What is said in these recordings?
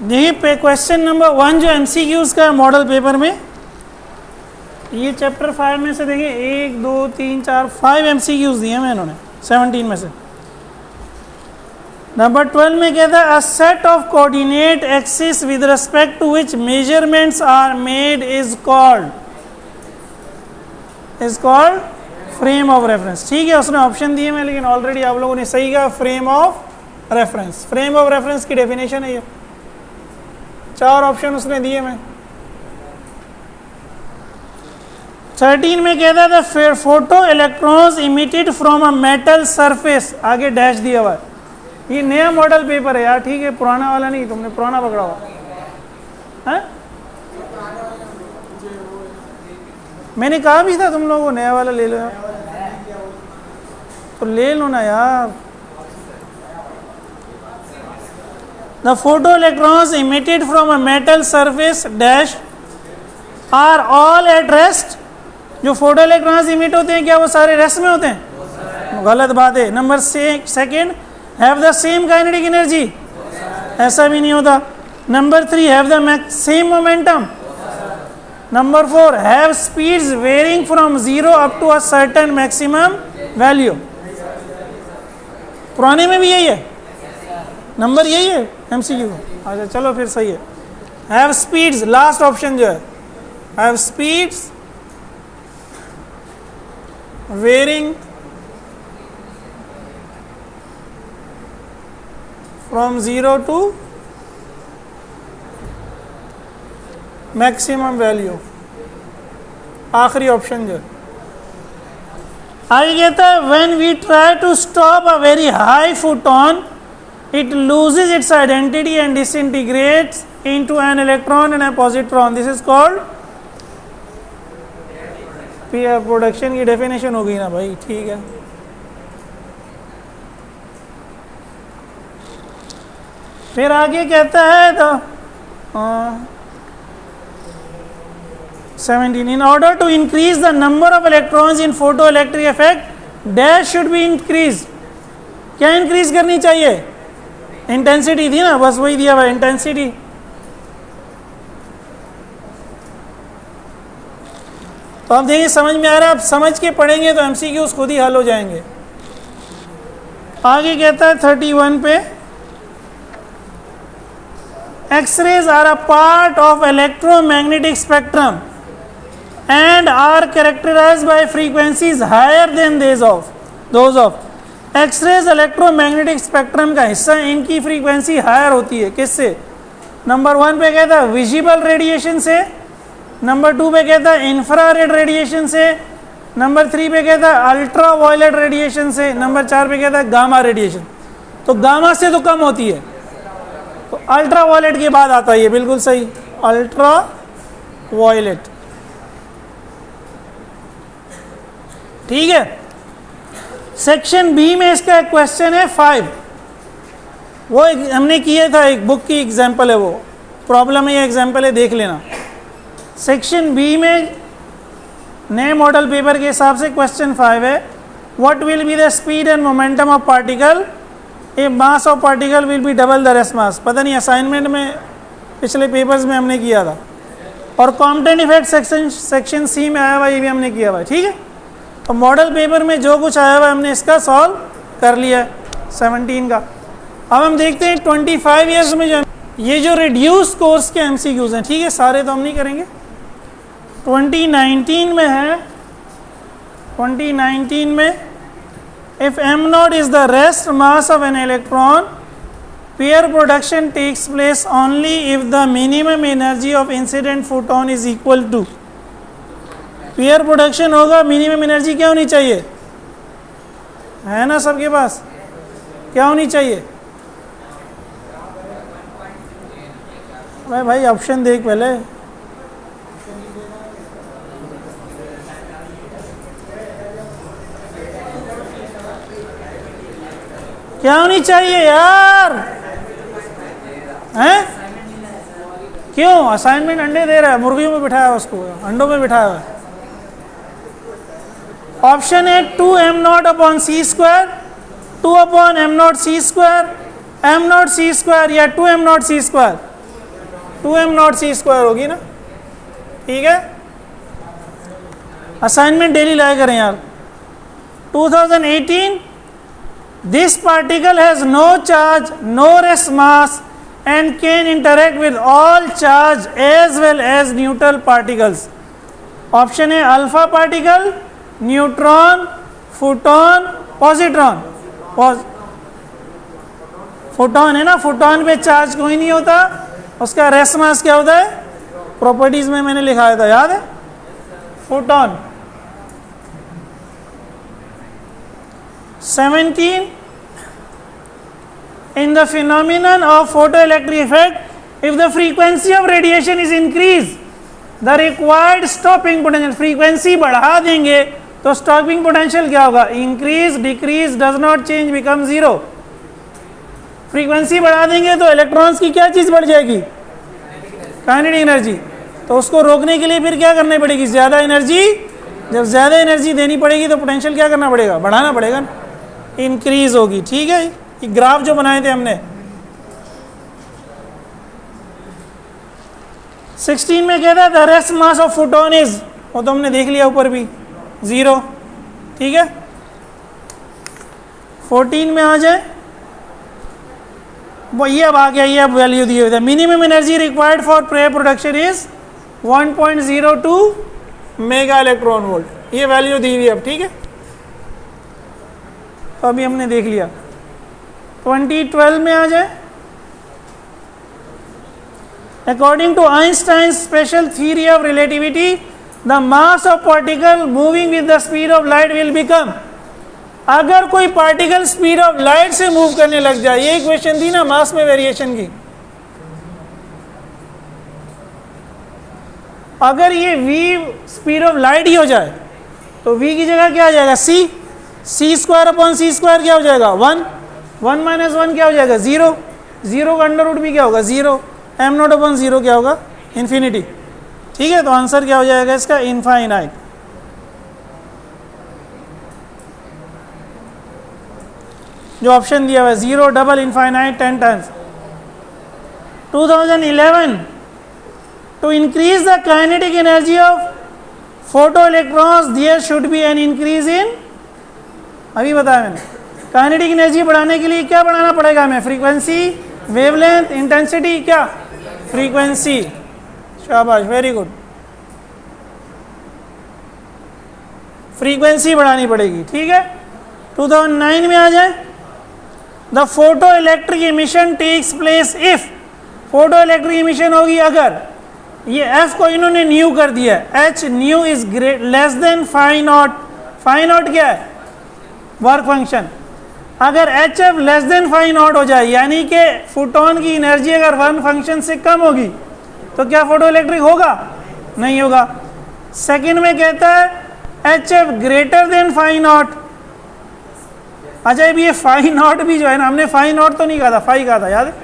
देखिए question number 1 जो MCQs का मॉडल पेपर में, ये चैप्टर 5 में से देखिए 1 2 3 4 5 एमसीक्यूज दिए हैं इन्होंने 17 में से। नंबर 12 में कहता है a set of coordinate axis with respect to which measurements are made is called frame of reference. ठीक है, उसने ऑप्शन दिए हैं लेकिन ऑलरेडी आप लोगों ने सही कहा, frame of reference. Frame of reference की डेफिनेशन है ये, 4 ऑप्शन उसने दिए मैं। 13 में कहता था फिर photo electrons emitted from a metal surface, आगे डैश दिया हुआ है। ये नया मॉडल पेपर है यार, ठीक है, पुराना वाला नहीं, तुमने पुराना पकड़ा हुआ है। मैंने कहा भी था तुम लोगों को नया वाला ले लो यार, तो ले लो ना यार। The photoelectrons emitted from a metal surface dash are all at rest। जो फोटो इलेक्ट्रॉन्स इमिट होते हैं क्या वो सारे रेस्ट में होते हैं? गलत बात है। Number second, have the same kinetic energy, ऐसा भी नहीं होता। Number 3, have the same momentum. Number 4, have speeds varying from 0 up to a certain maximum value. पुराने में भी यही है, नंबर यही है एमसीक्यू। अच्छा चलो फिर सही है। हैव स्पीड्स, लास्ट ऑप्शन जो है, have speeds varying from 0 to maximum value, आखिरी ऑप्शन जो है। आगे कहता है when we try to stop a very high photon it loses its identity and disintegrates into an electron and a positron. This is called peer production की definition हो गई ना भाई, ठीक है। फिर आगे कहता है तो 17, in order to increase the number of electrons in photoelectric effect dash should be increased। क्या इंक्रीज करनी चाहिए? इंटेंसिटी थी ना, बस वही दिया हुआ इंटेंसिटी। तो आप देखिए समझ में आ रहा है, आप समझ के पढ़ेंगे तो एमसीक्यूज खुद ही हल हो जाएंगे। आगे कहता है 31 पे, X rays are a part of electromagnetic spectrum and are characterised by frequencies higher than those of X rays electromagnetic spectrum का हिस्सा, इनकी फ्रीक्वेंसी हायर होती है। किससे? नंबर 1 पे कहता है विजिबल रेडिएशन से, नंबर 2 पे कहता है इंफ्रारेड रेडिएशन से, नंबर 3 पे कहता है अल्ट्रा वायलेट रेडिएशन से, नंबर 4 पे कहता है गामा रेडिएशन। तो गामा से तो कम होती है, तो अल्ट्रा वायलेट के बाद आता है ये, बिल्कुल सही, अल्ट्रा वायलेट। ठीक है, सेक्शन बी में इसका एक क्वेश्चन है 5, वो हमने किया था, एक बुक की एग्जांपल है, वो प्रॉब्लम है, ये एग्जांपल है, देख लेना। सेक्शन बी में नए मॉडल पेपर के हिसाब से क्वेश्चन 5 है, what will be the speed and momentum of particle A mass of particle will be double the rest मास। पता नहीं असाइनमेंट में पिछले पेपर्स में हमने किया था, और कॉम्पटेंट इफेक्ट सेक्शन सी में आया हुआ, ये भी हमने किया हुआ है। ठीक है, तो मॉडल पेपर में जो कुछ आया हुआ हमने इसका सॉल्व कर लिया है 17 का। अब हम देखते हैं 25 ईयर्स में जो ये जो रिड्यूस कोर्स के एमसीक्यूज हैं, ठीक है, सारे तो हम नहीं करेंगे। 2019 में है, 2019 में if m not is the rest mass of an electron, pair production takes place only if the minimum energy of incident photon is equal to. Pair production होगा, मिनिमम एनर्जी क्या होनी चाहिए? है ना सबके पास, क्या होनी चाहिए? भाई ऑप्शन देख पहले। क्या होनी चाहिए यार? हैं? क्यों? असाइनमेंट अंडे दे रहा है, मुर्गियों में बिठाया है उसको, अंडों में बिठाया हुआ है। ऑप्शन है 2m0 अपॉन सी स्क्वायर, 2 अपॉन m0 सी स्क्वायर, m0 सी स्क्वायर या 2m0 सी स्क्वायर। 2m0c² होगी ना, ठीक है। असाइनमेंट डेली लाया करें यार। 2018, this particle has no charge, no rest mass and can interact with all charge as well as neutral particles. Option है alpha particle, neutron, photon, positron. Photon है ना, फोटोन पे चार्ज कोई नहीं होता, उसका रेस्ट मास क्या होता है, प्रॉपर्टीज में मैंने लिखाया था, याद है, photon. 17, in the phenomenon of photoelectric effect, if the frequency of radiation is increased, the required stopping potential, frequency बढ़ा देंगे तो stopping potential क्या होगा, increase, decrease, does not change, become 0। frequency बढ़ा देंगे तो इलेक्ट्रॉन्स की क्या चीज बढ़ जाएगी, काइनेटिक एनर्जी। तो उसको रोकने के लिए फिर क्या करनी पड़ेगी, ज्यादा एनर्जी। जब ज्यादा एनर्जी देनी पड़ेगी तो पोटेंशियल क्या करना पड़ेगा, बढ़ाना पड़ेगा, इंक्रीज होगी, ठीक है। ये ग्राफ जो बनाए थे हमने। 16 में कहता है the rest mass of photon is, वो तो हमने देख लिया ऊपर भी, 0, ठीक है। 14 में आ जाए, वो ये अब आ गया, ये अब वैल्यू दी हुई है। Minimum energy required for pair production is 1.02 mega electron volt, ये वैल्यू दी हुई है अब, ठीक है। तो अभी हमने देख लिया। 2012 में आ जाए, according to Einstein special theory of relativity the mass of particle moving with the speed of light will become, अगर कोई पार्टिकल स्पीड ऑफ लाइट से मूव करने लग जाए, ये इक्वेशन थी ना मास में वेरिएशन की, अगर ये v स्पीड ऑफ लाइट ही हो जाए तो v की जगह क्या आ जाएगा, c² क्या हो जाएगा, 1 माइनस 1 क्या हो जाएगा, 0 का अंडर रूट भी क्या होगा, 0, m0/0 क्या होगा, इन्फिनिटी, ठीक है। तो आंसर क्या हो जाएगा इसका, इनफाइनाइट। जो ऑप्शन दिया हुआ है 0, double, infinite, 10 times. 2011, to increase the kinetic energy of photoelectrons there should be an increase in, अभी बताया मैंने, काइनेटिक एनर्जी बढ़ाने के लिए क्या बढ़ाना पड़ेगा हमें, फ्रीक्वेंसी, वेवलेंथ, इंटेंसिटी, क्या, फ्रीक्वेंसी, शाबाश, वेरी गुड, फ्रीक्वेंसी बढ़ानी पड़ेगी, ठीक है। 2009 में आ जाए, the photoelectric emission takes place if, photoelectric emission होगी अगर, ये f को इन्होंने न्यू कर दिया है, h nu is less than phi not क्या है, वर्क फंक्शन। अगर h f less than phi not हो जाए, यानी कि फोटोन की एनर्जी अगर वर्क फंक्शन से कम होगी तो क्या फोटो इलेक्ट्रिक होगा, नहीं होगा। सेकंड में कहता है h f greater than phi not, अच्छा ये फाई नॉट भी जो है ना, हमने फाई नॉट तो नहीं कहा था, फाई कहा था, याद है।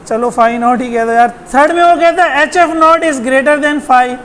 चलो फाई नॉट ही कहता है यार। थर्ड में वो कहता है h f not is greater than phi,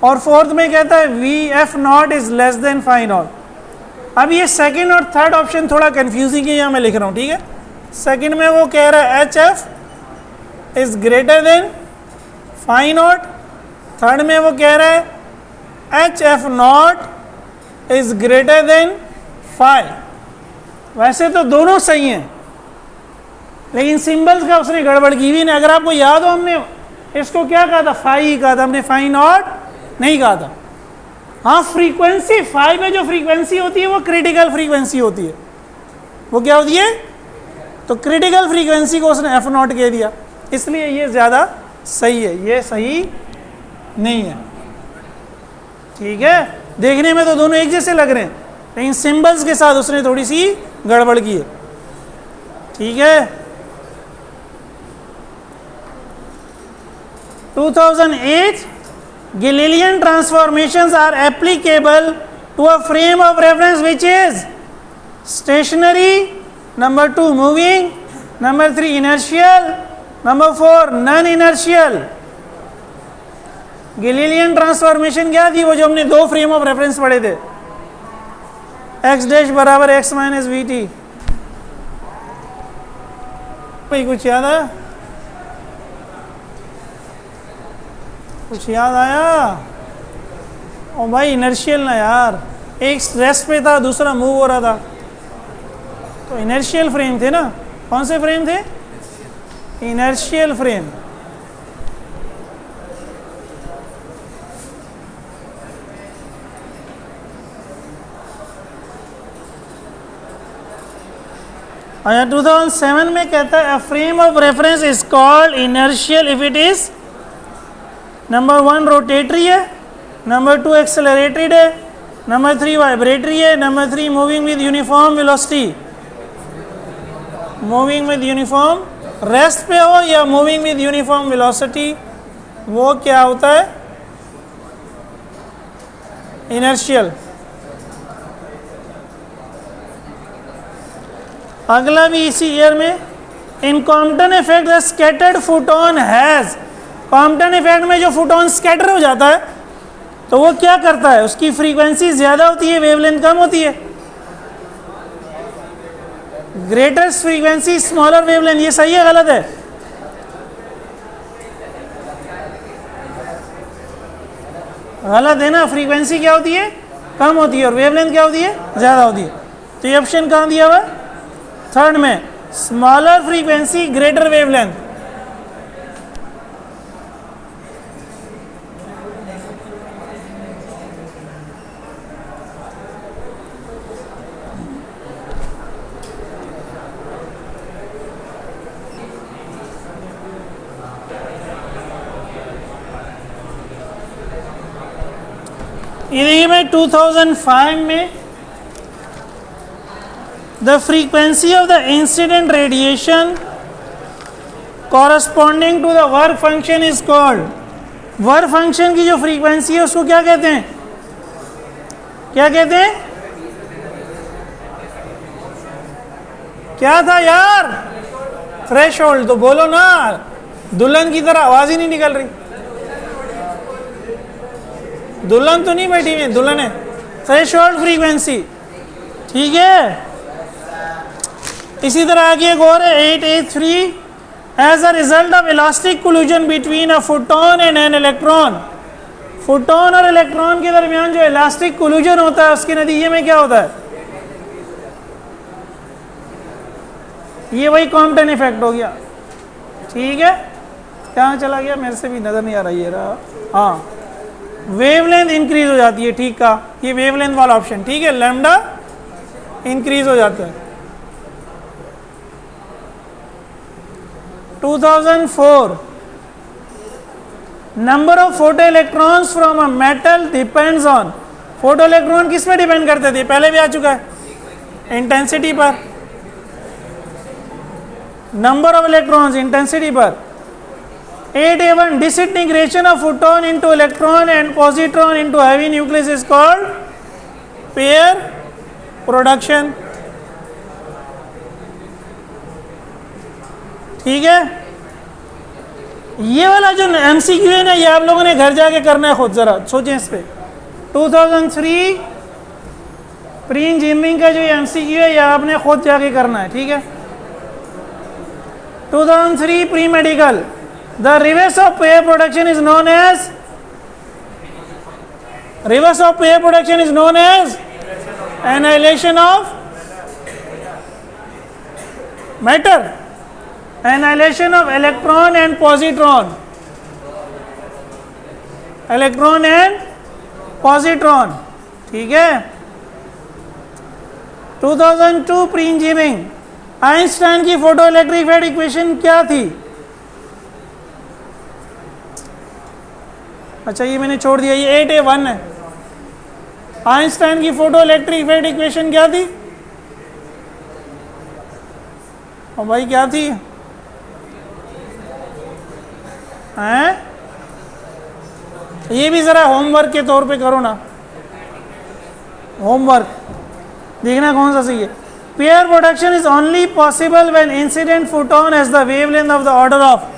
और फोर्थ में कहता है v f not is less than phi not. अब ये सेकंड और थर्ड ऑप्शन थोड़ा कंफ्यूजिंग है, यहाँ मैं लिख रहा हूँ, ठीक है। सेकंड में वो कह रहा है h f is greater than phi not, third में वो कह रहा है h f not is greater than phi. वैसे तो दोनों सही हैं, लेकिन सिंबल्स का उसने गड़बड़ की हुई। अगर आपको याद हो, हमने इसको क्या कहा था, फाई कहा था, हमने फाई नॉट नहीं कहा था। हाँ, फ्रीक्वेंसी, फाई में जो फ्रीक्वेंसी होती है वो क्रिटिकल फ्रीक्वेंसी होती है, वो क्या होती है, तो क्रिटिकल फ्रीक्वेंसी को उसने एफ नॉट कह दिया, इसलिए ये ज़्यादा सही है, ये सही नहीं है, ठीक है। देखने में तो दोनों एक जैसे लग रहे हैं, लेकिन सिंबल्स के साथ उसने थोड़ी सी गड़बड़ की है, ठीक है। 2008, Galilean transformations are applicable to a frame of reference which is stationary, number 2 moving, number 3 inertial, number 4 non-inertial। Galilean transformation क्या थी, वो जो हमने दो फ्रेम ऑफ रेफरेंस पढ़े थे, एक्स डैश बराबर एक्स माइनस वी टी। भाई कुछ याद आया? कुछ याद आया? ओ भाई इनर्शियल ना यार, एक रेस्ट पे था दूसरा मूव हो रहा था, तो इनर्शियल फ्रेम थे ना। कौन से फ्रेम थे? Inertial frame. आया 2007 में कहता है a frame of reference is called inertial if it is number 1 rotatory है, नंबर 2 एक्सेलरेटेड है, नंबर 3 वाइब्रेटरी है, number 3 moving with uniform velocity. Moving with uniform, rest पे हो या मूविंग विद यूनिफॉर्म वेलोसिटी, वो क्या होता है? इनर्शियल। अगला भी इसी ईयर में, in Compton effect the scattered photon has. Compton effect में जो फोटोन स्कैटर हो जाता है तो वो क्या करता है? उसकी फ्रीक्वेंसी ज्यादा होती है, वेवलेंथ कम होती है। ग्रेटेस्ट फ्रीक्वेंसी स्मॉलर वेवलेंथ, ये सही है गलत है? गलत है ना। फ्रीक्वेंसी क्या होती है? कम होती है, और वेवलेंथ क्या होती है? ज्यादा होती है। तो ये ऑप्शन कहाँ दिया हुआ? थर्ड में, स्मॉलर फ्रीक्वेंसी ग्रेटर वेवलेंथ। ये देखिए भाई 2005 में the frequency of the incident radiation corresponding to the work function is called, work function की जो फ्रीक्वेंसी है उसको क्या कहते हैं? क्या कहते हैं? क्या था यार? थ्रेशोल्ड। तो बोलो ना, दुल्हन की तरह आवाज ही नहीं निकल रही। दुल्हन तो नहीं बैठी हुई, दुल्हन है। थ्रेशोल्ड फ्रीक्वेंसी, ठीक है। इसी तरह आगे एक और है 8A3, as a result of elastic collision between a photon and an electron. Photon और इलेक्ट्रॉन के दरमियान जो इलास्टिक कोलिजन होता है उसके नतीजे में क्या होता है? ये वही कॉम्पटन इफेक्ट हो गया, ठीक है। कहाँ चला गया? मेरे से भी नजर नहीं आ रहा ये रहा। हाँ, वेवलेंथ इंक्रीज हो जाती है, ठीक का, ये वेवलेंथ वाला ऑप्शन, ठीक है। लैम्डा इंक्रीज हो जाता है। 2004, number of photo electrons from a metal depends on. Photo electron किस में डिपेंड करते थे? पहले भी आ चुका है, इंटेंसिटी पर। नंबर ऑफ इलेक्ट्रॉन्स इंटेंसिटी पर। 8A1, disintegration of photon into electron and positron into heavy nucleus is called pair production, ठीक है। ये वाला जो MCQ है ना, ये आप लोगों ने घर जाके करना है खुद, जरा सोचें इस पे। 2003 प्री इंजीनियरिंग का जो MCQ है ये आपने खुद जाके करना है, ठीक है। 2003 pre medical, the reverse of pair production is known as, reverse of pair production is known as annihilation of matter, annihilation of electron and positron, electron and positron, ठीक है। 2002 प्री इंजीनियरिंग, आइंस्टाइन की photo electric effect equation क्या थी? अच्छा ये मैंने छोड़ दिया, ये 8A1 है। आइंस्टाइन की फोटो इलेक्ट्रिक इफेक्ट इक्वेशन क्या थी? और भाई क्या थी? हैं? ये भी जरा होमवर्क के तौर पे करो ना, होमवर्क देखना कौन सा सही है। Pair production is only possible when incident photon has the wavelength of the order of,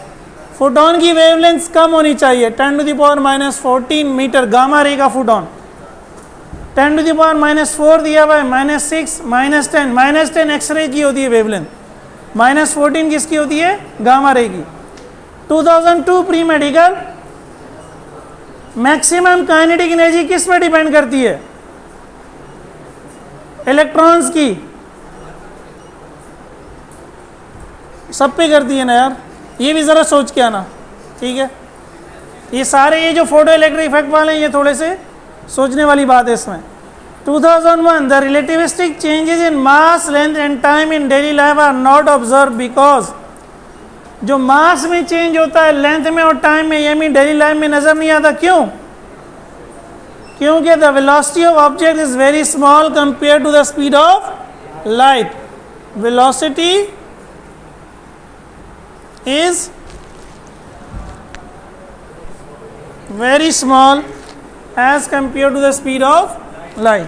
photon की वेवलेंथ कम होनी चाहिए 10⁻⁻14 मीटर, गामा रे का फोटोन। 10⁻⁻4 दिया हुआ है, -6, -10, -10 एक्सरे की होती है वेवलेंथ, -14 किसकी होती है, गामा रे की। 2002 pre medical, maximum kinetic energy किस पे डिपेंड करती है, इलेक्ट्रॉन्स की, सब पे करती है ना यार, ये भी ज़रा सोच के आना, ठीक है। ये सारे ये जो फोटो इलेक्ट्रिक इफेक्ट वाले हैं ये थोड़े से सोचने वाली बात है इसमें। 2001 the relativistic changes in mass length and time in daily life are not observe because, जो मास में चेंज होता है लेंथ में और टाइम में, ये भी डेली लाइफ में नजर नहीं आता। क्यों? क्योंकि the velocity of object is very small compare to the speed of light. Velocity is very small as compared to the speed of light.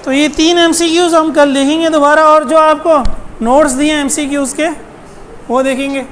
तो ये 3 MCQs हम कल देखेंगे दोबारा, और जो आपको नोट्स दिए MCQs के वो देखेंगे।